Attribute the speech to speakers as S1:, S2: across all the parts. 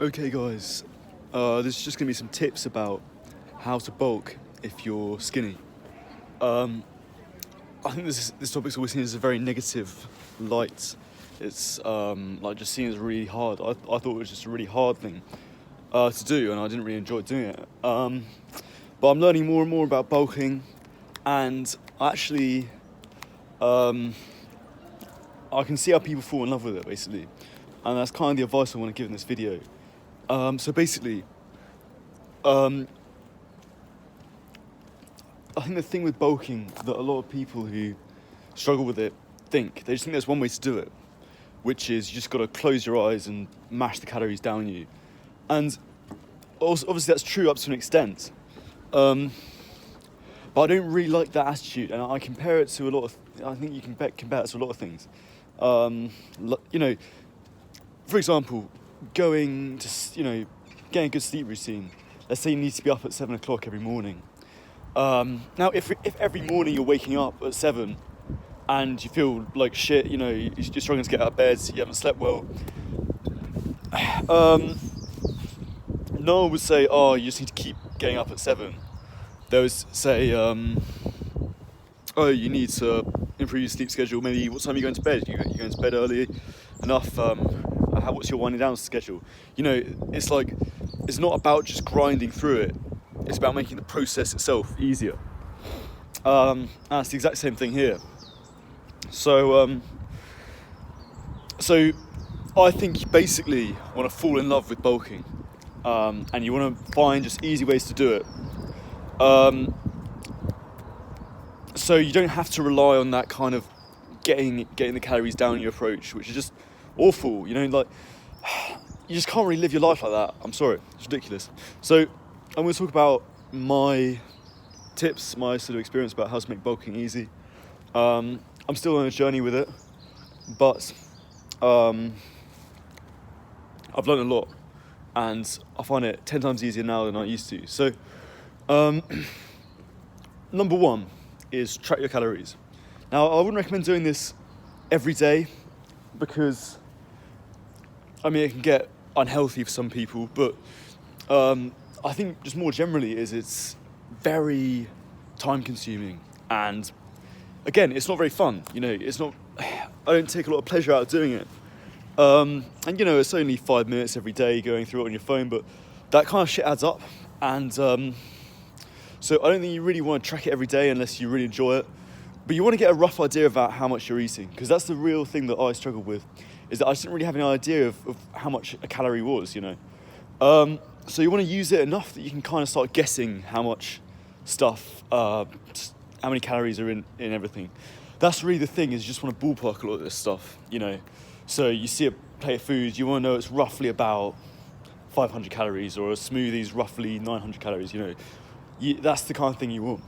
S1: Okay guys, this is just going to be some tips about how to bulk if you're skinny. I think this topic's always seen as a very negative light. It's like just seen as really hard. I thought it was just a really hard thing to do, and I didn't really enjoy doing it. But I'm learning more and more about bulking, and actually I can see how people fall in love with it, basically. And that's kind of the advice I want to give in this video. So basically, I think the thing with bulking that a lot of people who struggle with it they just think there's one way to do it, which is you just got to close your eyes and mash the calories down you. And also, obviously that's true up to an extent. But I don't really like that attitude, and I compare it to a lot of, I think you can compare it to a lot of things. You know, for example, getting a good sleep routine. Let's say you need to be up at 7 o'clock every morning. Now, if every morning you're waking up at 7 and you feel like shit, you're struggling to get out of bed, you haven't slept well, no one would say, oh, you just need to keep getting up at 7. They would say, oh, you need to improve your sleep schedule. Maybe what time are you going to bed? You going to bed early enough? What's your winding down schedule? It's like, it's not about just grinding through it. It's about making the process itself easier. And it's the exact same thing here. So I think you basically want to fall in love with bulking, and you want to find just easy ways to do it. So you don't have to rely on that kind of getting the calories down your approach, which is just awful. Like, you just can't really live your life like that. I'm sorry, it's ridiculous. So I'm going to talk about my tips, my sort of experience about how to make bulking easy. I'm still on a journey with it, but I've learned a lot, and I find it 10 times easier now than I used to. So number one is track your calories. Now, I wouldn't recommend doing this every day because, it can get unhealthy for some people, but I think just more generally it's very time consuming, and again, it's not very fun. It's not, I don't take a lot of pleasure out of doing it. And it's only 5 minutes every day going through it on your phone, but that kind of shit adds up. And so I don't think you really want to track it every day unless you really enjoy it. But you want to get a rough idea about how much you're eating, because that's the real thing that I struggled with, is that I just didn't really have any idea of how much a calorie was, So you want to use it enough that you can kind of start guessing how much stuff, how many calories are in everything. That's really the thing, is you just want to ballpark a lot of this stuff, So you see a plate of food, you want to know it's roughly about 500 calories, or a smoothie's roughly 900 calories, That's the kind of thing you want.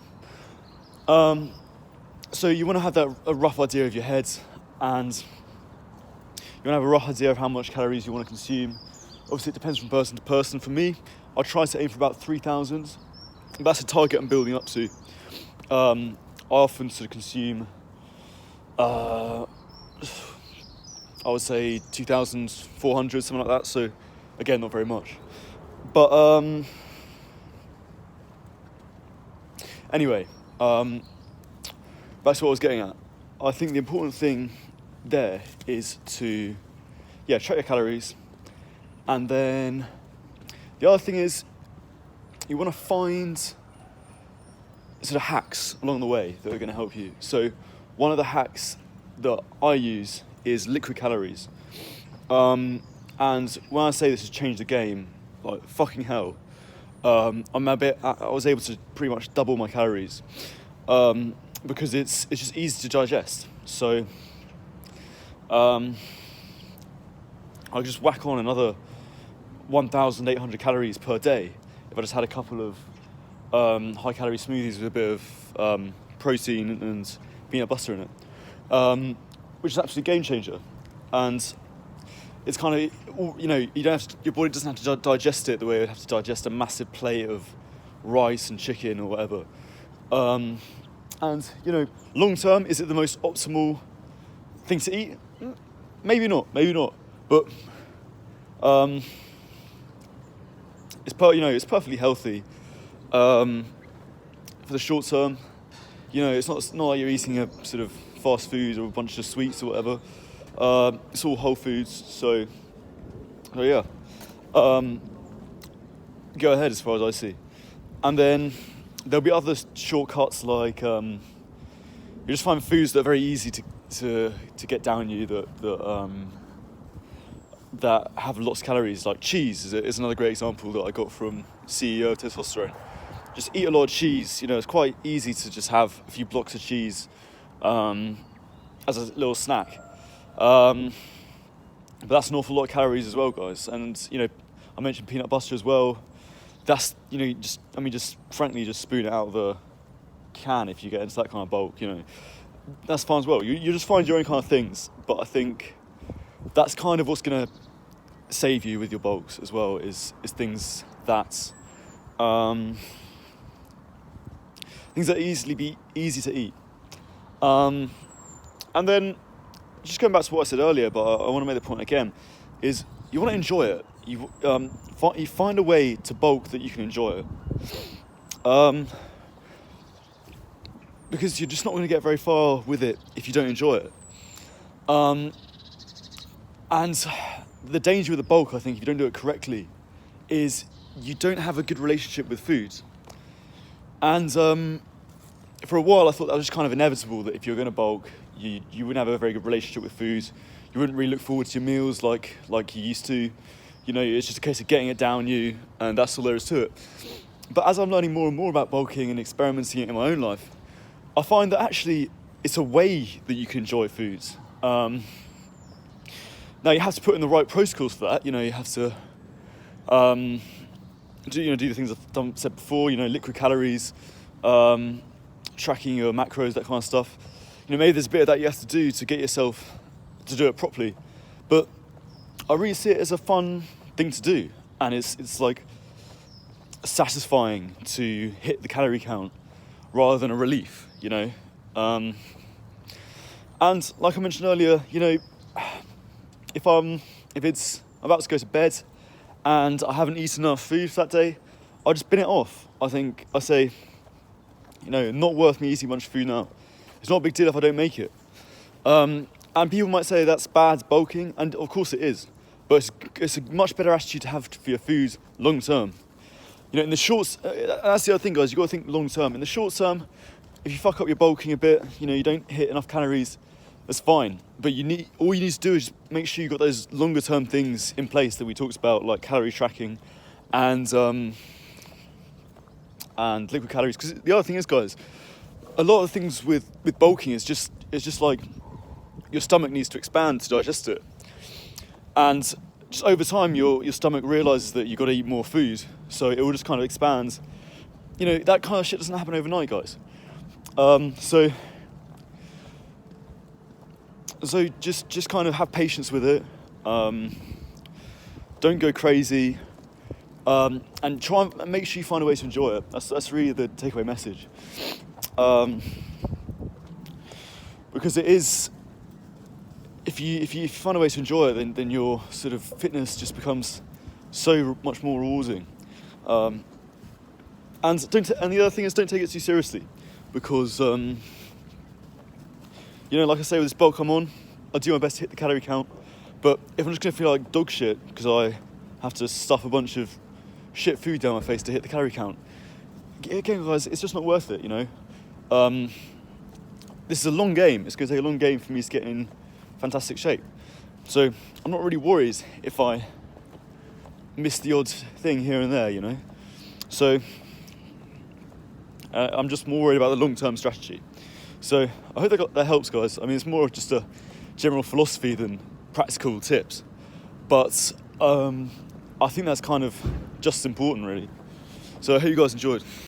S1: So you want to have a rough idea of your head, and you want to have a rough idea of how much calories you want to consume. Obviously, it depends from person to person. For me, I try to aim for about 3,000. That's a target I'm building up to. I often sort of consume, I would say 2,400, something like that. So, again, not very much. But anyway, that's what I was getting at. I think the important thing there is to, track your calories. And then the other thing is you want to find sort of hacks along the way that are going to help you. So one of the hacks that I use is liquid calories. And when I say this has changed the game, like fucking hell, I was able to pretty much double my calories, because it's just easy to digest. So I'll just whack on another 1,800 calories per day if I just had a couple of high-calorie smoothies with a bit of protein and peanut butter in it, which is absolutely a game changer. And it's kind of, you don't have to, your body doesn't have to digest it the way it would have to digest a massive plate of rice and chicken or whatever. And long term, is it the most optimal thing to eat? Maybe not. But it's perfectly healthy for the short term. It's not like you're eating a sort of fast food or a bunch of sweets or whatever. It's all whole foods, so yeah. Go ahead as far as I see. And then there'll be other shortcuts like you just find foods that are very easy to get down you that have lots of calories. Like cheese is another great example that I got from CEO of Testosterone. Just eat a lot of cheese. It's quite easy to just have a few blocks of cheese as a little snack. But that's an awful lot of calories as well, guys. And I mentioned peanut butter as well. That's just frankly just spoon it out of the can if you get into that kind of bulk. That's fine as well. You just find your own kind of things. But I think that's kind of what's gonna save you with your bulks as well. Is things that easy to eat. And then, just going back to what I said earlier, but I want to make the point again, is you want to enjoy it. You find a way to bulk that you can enjoy it. Because you're just not going to get very far with it if you don't enjoy it. And the danger with the bulk, I think, if you don't do it correctly, is you don't have a good relationship with food. And for a while I thought that was just kind of inevitable, that if you're going to bulk, you wouldn't have a very good relationship with food. You wouldn't really look forward to your meals like you used to. It's just a case of getting it down you, and that's all there is to it. But as I'm learning more and more about bulking and experimenting it in my own life, I find that actually it's a way that you can enjoy foods. Now you have to put in the right protocols for that. You have to do the things I've said before. Liquid calories, tracking your macros, that kind of stuff. Maybe there's a bit of that you have to do to get yourself to do it properly. But I really see it as a fun thing to do, and it's like satisfying to hit the calorie count rather than a relief. And like I mentioned earlier, if it's about to go to bed and I haven't eaten enough food for that day, I just bin it off. I say, not worth me eating a bunch of food now. It's not a big deal if I don't make it. And people might say that's bad bulking, and of course it is. But it's a much better attitude to have for your food long term. In the short, that's the other thing, guys. You've got to think long term. In the short term, if you fuck up your bulking a bit, you don't hit enough calories, that's fine. But all you need to do is make sure you've got those longer term things in place that we talked about, like calorie tracking and liquid calories. Because the other thing is, guys, a lot of things with bulking is just like your stomach needs to expand to digest it. And just over time, your stomach realises that you've got to eat more food, so it will just kind of expand. That kind of shit doesn't happen overnight, guys. So just kind of have patience with it. Don't go crazy, and try and make sure you find a way to enjoy it. That's really the takeaway message. Because it is. If you find a way to enjoy it, then your sort of fitness just becomes so much more rewarding. And the other thing is, don't take it too seriously, because like I say, with this bulk I'm on, I do my best to hit the calorie count. But if I'm just going to feel like dog shit because I have to stuff a bunch of shit food down my face to hit the calorie count, again, guys, it's just not worth it. This is a long game. It's going to take a long game for me to get in fantastic shape. So I'm not really worried if I miss the odd thing here and there, So I'm just more worried about the long-term strategy. So I hope that helps, guys. I mean, it's more just a general philosophy than practical tips. But I think that's kind of just as important, really. So I hope you guys enjoyed.